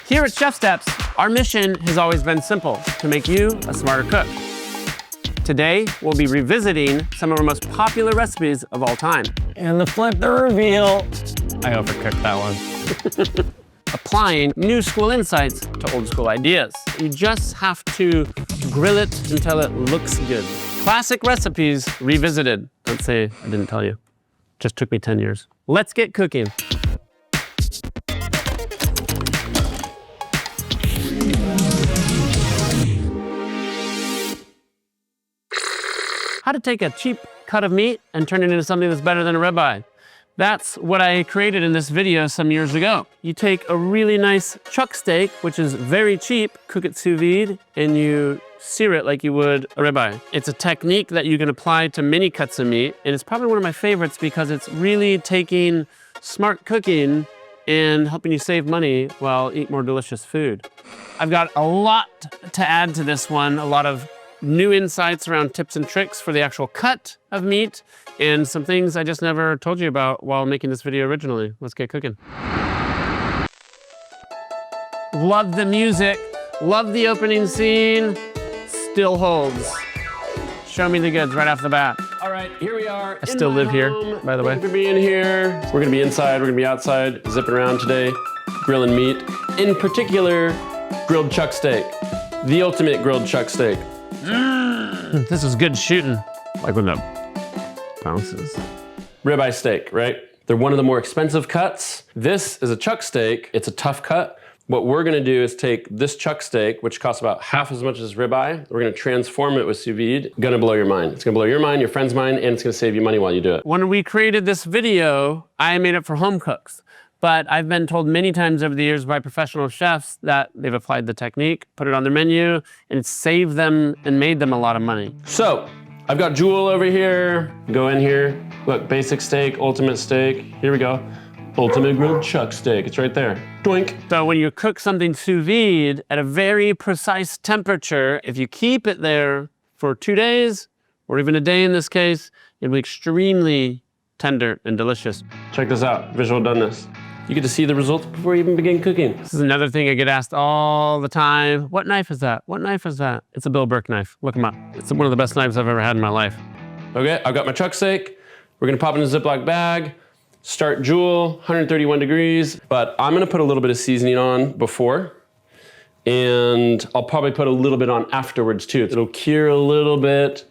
Here at ChefSteps, our mission has always been simple, to make you a smarter cook. Today, we'll be revisiting some of our most popular recipes of all time. And the flip the reveal. I overcooked that one. Applying new school insights to old school ideas. You just have to grill it until it looks good. Classic recipes revisited. Don't say I didn't tell you. Just took me 10 years. Let's get cooking. How to take a cheap cut of meat and turn it into something that's better than a ribeye. That's what I created in this video some years ago. You take a really nice chuck steak, which is very cheap, cook it sous vide, and you sear it like you would a ribeye. It's a technique that you can apply to many cuts of meat, and it's probably one of my favorites because it's really taking smart cooking and helping you save money while eat more delicious food. I've got a lot to add to this one, a lot of new insights around tips and tricks for the actual cut of meat, and some things I just never told you about while making this video originally. Let's get cooking. Love the music, love the opening scene, still holds. Show me the goods right off the bat. All right, here we are. I still live here, by the way. Thanks for being here. We're gonna be inside, we're gonna be outside, zipping around today, grilling meat. In particular, grilled chuck steak. The ultimate grilled chuck steak. This is good shooting. Like when the bounces. Ribeye steak, right? They're one of the more expensive cuts. This is a chuck steak. It's a tough cut. What we're gonna do is take this chuck steak, which costs about half as much as ribeye. We're gonna transform it with sous vide. Gonna blow your mind. It's gonna blow your mind, your friend's mind, and it's gonna save you money while you do it. When we created this video, I made it for home cooks. But I've been told many times over the years by professional chefs that they've applied the technique, put it on their menu, and it's saved them and made them a lot of money. So, I've got Jewel over here. Go in here. Look, basic steak, ultimate steak. Here we go. Ultimate grilled chuck steak. It's right there. Doink. So when you cook something sous vide at a very precise temperature, if you keep it there for 2 days, or even a day in this case, it'll be extremely tender and delicious. Check this out, visual doneness. You get to see the results before you even begin cooking. This is another thing I get asked all the time. What knife is that? What knife is that? It's a Bill Burke knife. Look them up. It's one of the best knives I've ever had in my life. Okay, I've got my chuck steak. We're gonna pop it in a Ziploc bag. Start Jewel, 131 degrees. But I'm gonna put a little bit of seasoning on before. And I'll probably put a little bit on afterwards too. It'll cure a little bit,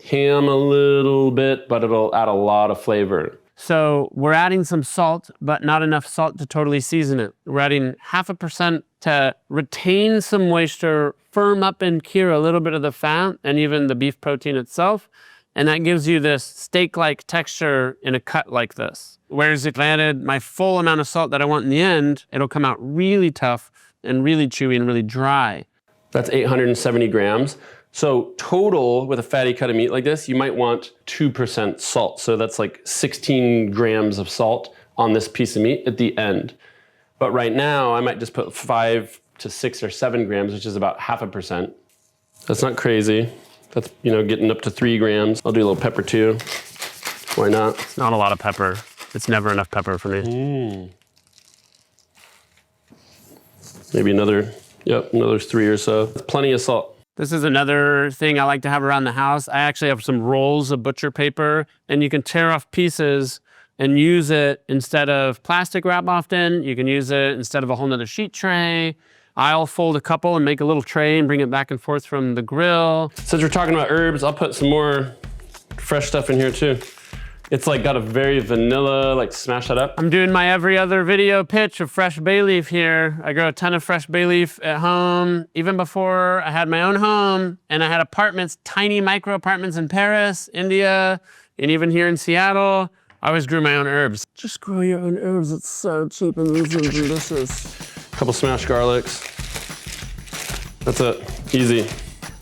ham a little bit, but it'll add a lot of flavor. So we're adding some salt, but not enough salt to totally season it. We're adding 0.5% to retain some moisture, firm up and cure a little bit of the fat and even the beef protein itself. And that gives you this steak-like texture in a cut like this. Whereas if I added my full amount of salt that I want in the end, it'll come out really tough and really chewy and really dry. That's 870 grams. So total, with a fatty cut of meat like this, you might want 2% salt. So that's like 16 grams of salt on this piece of meat at the end. But right now, I might just put 5 to 6 or 7 grams, which is about 0.5%. That's not crazy. That's, you know, getting up to 3 grams. I'll do a little pepper too. Why not? It's not a lot of pepper. It's never enough pepper for me. Maybe another 3 or so. Plenty of salt. This is another thing I like to have around the house. I actually have some rolls of butcher paper, and you can tear off pieces and use it instead of plastic wrap often. You can use it instead of a whole nother sheet tray. I'll fold a couple and make a little tray and bring it back and forth from the grill. Since we're talking about herbs, I'll put some more fresh stuff in here too. It's like got a very vanilla, like smash that up. I'm doing my every other video pitch of fresh bay leaf here. I grow a ton of fresh bay leaf at home. Even before I had my own home, and I had apartments, tiny micro apartments in Paris, India, and even here in Seattle. I always grew my own herbs. Just grow your own herbs, it's so cheap and delicious. Couple smashed garlics. That's it, easy.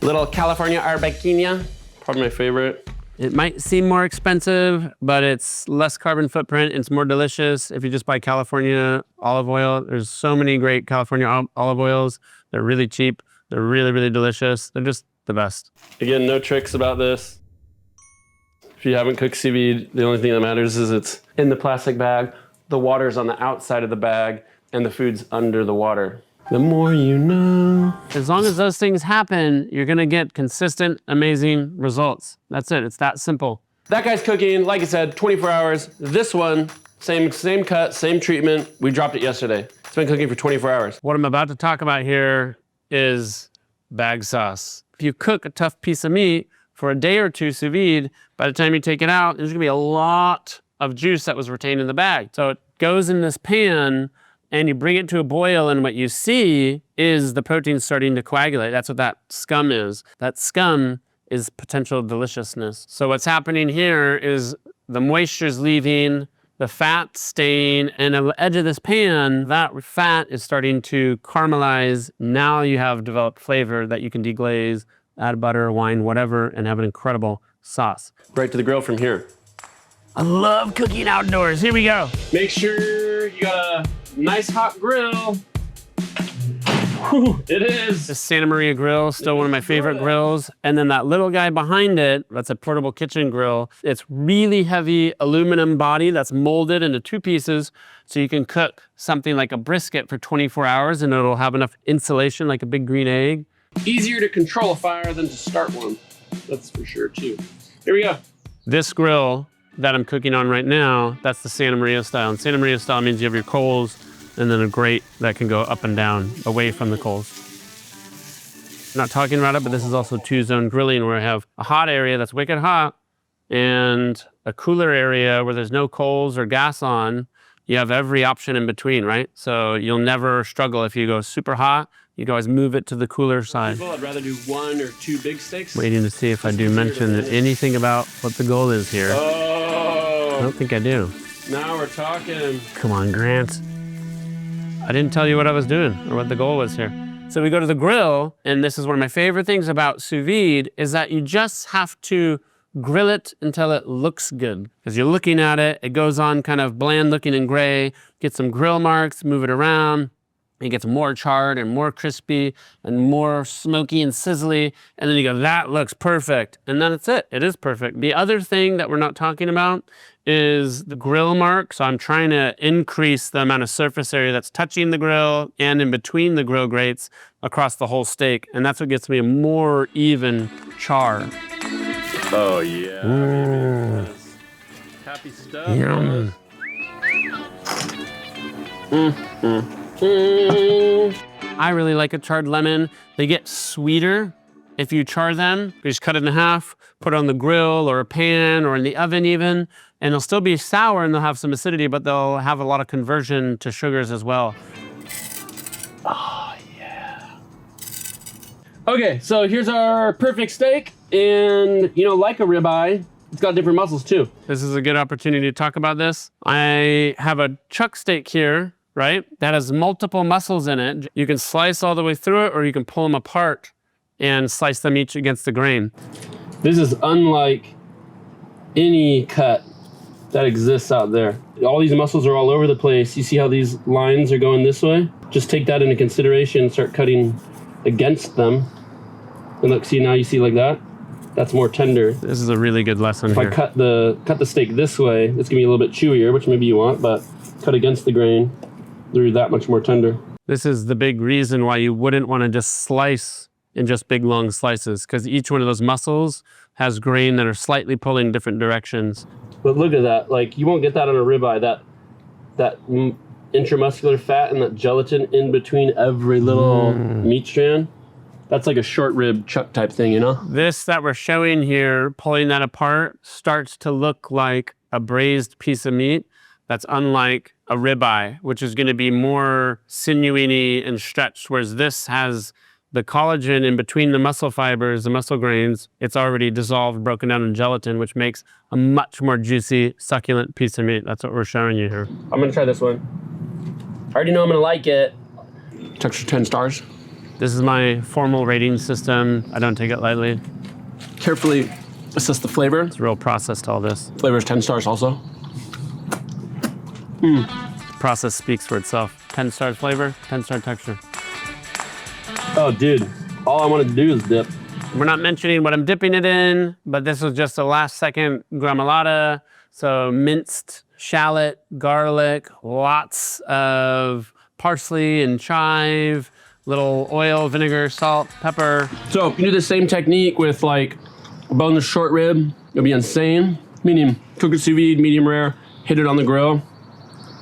Little California arbequina, probably my favorite. It might seem more expensive, but it's less carbon footprint. It's more delicious if you just buy California olive oil. There's so many great California olive oils. They're really cheap. They're really, really delicious. They're just the best. Again, no tricks about this. If you haven't cooked sous vide, the only thing that matters is it's in the plastic bag, the water's on the outside of the bag, and the food's under the water. The more you know. As long as those things happen, you're gonna get consistent, amazing results. That's it, it's that simple. That guy's cooking, like I said, 24 hours. This one, same cut, same treatment. We dropped it yesterday. It's been cooking for 24 hours. What I'm about to talk about here is bag sauce. If you cook a tough piece of meat for a day or two sous vide, by the time you take it out, there's gonna be a lot of juice that was retained in the bag. So it goes in this pan and you bring it to a boil, and what you see is the protein starting to coagulate. That's what that scum is. That scum is potential deliciousness. So what's happening here is the moisture's leaving, the fat staying, and on the edge of this pan, that fat is starting to caramelize. Now you have developed flavor that you can deglaze, add butter, wine, whatever, and have an incredible sauce. Right to the grill from here. I love cooking outdoors. Here we go. Make sure you got a nice hot grill. Whew, it is. The Santa Maria grill, still one of my favorite grills. And then that little guy behind it, that's a portable kitchen grill. It's really heavy aluminum body that's molded into 2 pieces. So you can cook something like a brisket for 24 hours and it'll have enough insulation like a big green egg. Easier to control a fire than to start one. That's for sure too. Here we go. This grill that I'm cooking on right now, that's the Santa Maria style. And Santa Maria style means you have your coals and then a grate that can go up and down away from the coals. I'm not talking about it, but this is also 2-zone grilling where I have a hot area that's wicked hot and a cooler area where there's no coals or gas on. You have every option in between, right? So you'll never struggle if you go super hot. You can always move it to the cooler side. I'd rather do 1 or 2 big steaks. Waiting to see if I do mention anything about what the goal is here. Oh. I don't think I do. Now we're talking. Come on, Grant. I didn't tell you what I was doing or what the goal was here. So we go to the grill, and this is one of my favorite things about sous vide is that you just have to grill it until it looks good. Because you're looking at it, it goes on kind of bland looking and gray, get some grill marks, move it around. It gets more charred and more crispy and more smoky and sizzly. And then you go, that looks perfect. And then it's it. It is perfect. The other thing that we're not talking about is the grill mark. So I'm trying to increase the amount of surface area that's touching the grill and in between the grill grates across the whole steak. And that's what gets me a more even char. Oh, yeah. Yes. Happy stuff. Yum. I really like a charred lemon. They get sweeter if you char them. You just cut it in half, put it on the grill or a pan or in the oven even, and they'll still be sour and they'll have some acidity, but they'll have a lot of conversion to sugars as well. Oh, yeah. Okay, so here's our perfect steak. And, you know, like a ribeye, it's got different muscles too. This is a good opportunity to talk about this. I have a chuck steak here, right? That has multiple muscles in it. You can slice all the way through it or you can pull them apart and slice them each against the grain. This is unlike any cut that exists out there. All these muscles are all over the place. You see how these lines are going this way? Just take that into consideration and start cutting against them. And look, see now you see like that? That's more tender. This is a really good lesson here. If I cut the steak this way, it's gonna be a little bit chewier, which maybe you want, but cut against the grain. They're that much more tender. This is the big reason why you wouldn't want to just slice in just big long slices, because each one of those muscles has grain that are slightly pulling different directions. But look at that, like you won't get that on a ribeye, that intramuscular fat and that gelatin in between every little meat strand. That's like a short rib chuck type thing, you know? This that we're showing here, pulling that apart, starts to look like a braised piece of meat. That's unlike a ribeye, which is going to be more sinewy and stretched, whereas this has the collagen in between the muscle fibers, the muscle grains. It's already dissolved, broken down in gelatin, which makes a much more juicy, succulent piece of meat. That's what we're showing you here. I'm going to try this one. I already know I'm going to like it. Texture 10 stars. This is my formal rating system. I don't take it lightly. Carefully assess the flavor. It's a real process to all this. Flavor is 10 stars also. The process speaks for itself. 10 star flavor, 10 star texture. Oh, dude, all I wanted to do is dip. We're not mentioning what I'm dipping it in, but this was just a last second gremolata. So minced shallot, garlic, lots of parsley and chive, Little oil, vinegar, salt, pepper. So you do the same technique with like a boneless short rib, it'll be insane. Medium, cook it sous vide, medium rare, hit it on the grill.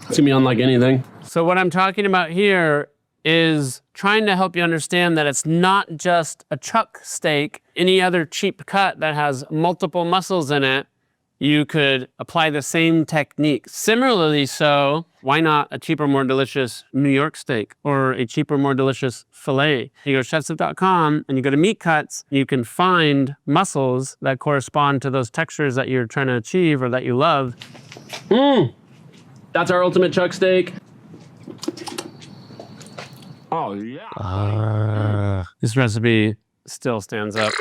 It's gonna be unlike anything. So what I'm talking about here is trying to help you understand that it's not just a chuck steak, any other cheap cut that has multiple muscles in it. You could apply the same technique. Similarly so, why not a cheaper, more delicious New York steak or a cheaper, more delicious filet? You go to ChefSteps.com and you go to meat cuts, you can find muscles that correspond to those textures that you're trying to achieve or that you love. That's our ultimate chuck steak. Oh yeah. This recipe still stands up.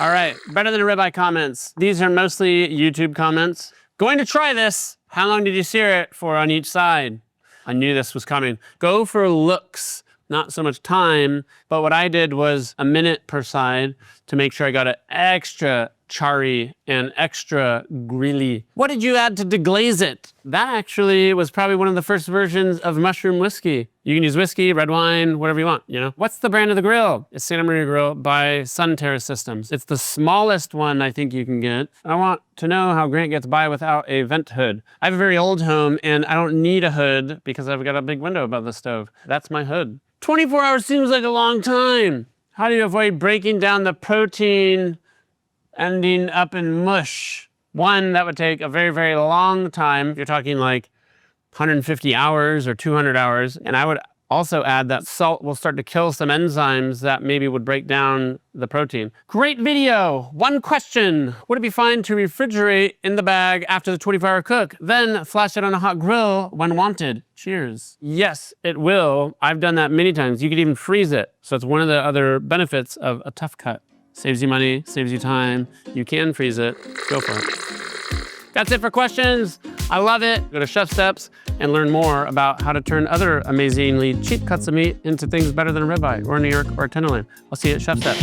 All right, better than ribeye comments. These are mostly YouTube comments. Going to try this. How long did you sear it for on each side? I knew this was coming. Go for looks, not so much time. But what I did was a minute per side to make sure I got it extra charry and extra grilly. What did you add to deglaze it? That actually was probably one of the first versions of mushroom whiskey. You can use whiskey, red wine, whatever you want, you know? What's the brand of the grill? It's Santa Maria Grill by Sun Terrace Systems. It's the smallest one I think you can get. I want to know how Grant gets by without a vent hood. I have a very old home and I don't need a hood because I've got a big window above the stove. That's my hood. 24 hours seems like a long time. How do you avoid breaking down the protein ending up in mush? One, that would take a very, very long time. You're talking like 150 hours or 200 hours. And I would also add that salt will start to kill some enzymes that maybe would break down the protein. Great video. One question. Would it be fine to refrigerate in the bag after the 24-hour cook, then flash it on a hot grill when wanted? Cheers. Yes, it will. I've done that many times. You could even freeze it. So it's one of the other benefits of a tough cut. Saves you money, saves you time. You can freeze it. Go for it. That's it for questions. I love it. Go to ChefSteps and learn more about how to turn other amazingly cheap cuts of meat into things better than a ribeye or a New York or a tenderloin. I'll see you at ChefSteps.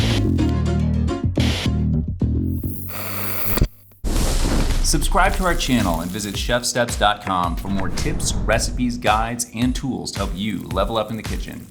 Subscribe to our channel and visit ChefSteps.com for more tips, recipes, guides, and tools to help you level up in the kitchen.